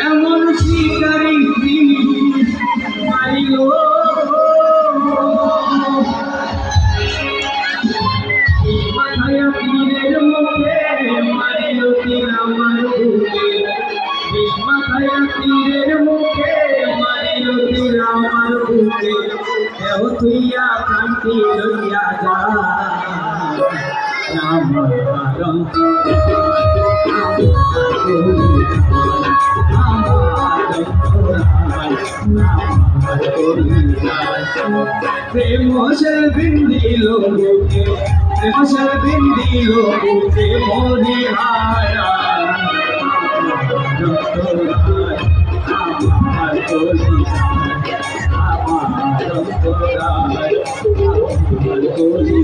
এমন শিকারি মারিল মাথায় পীরের মুখে মারিল তীর আমার বুকে মাথায় পীরের মুখে মারিল তীর আমার বুকে দেহ তুইয়া কান্তি লইয়া যা আমার প্রেমশাল বিন্দিল বুকে প্রেমশাল বিন্দিল বুকে মোরে হায়া আমার কলি আমার কলি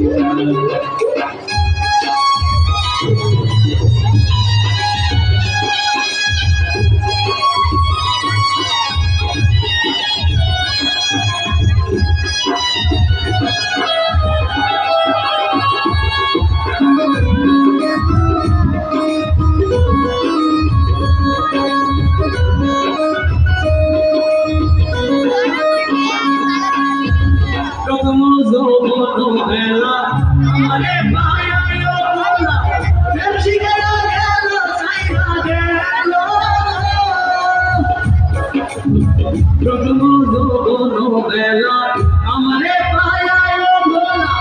আমারে পায়ায় ভোলা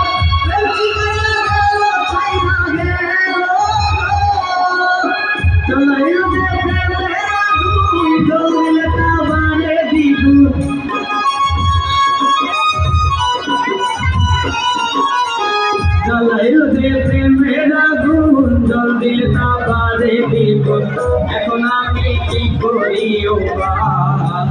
চলাইল যে প্রেমেরা গুণ জল দিলে তা বারে দিব এখন আমি কি করি ও আমার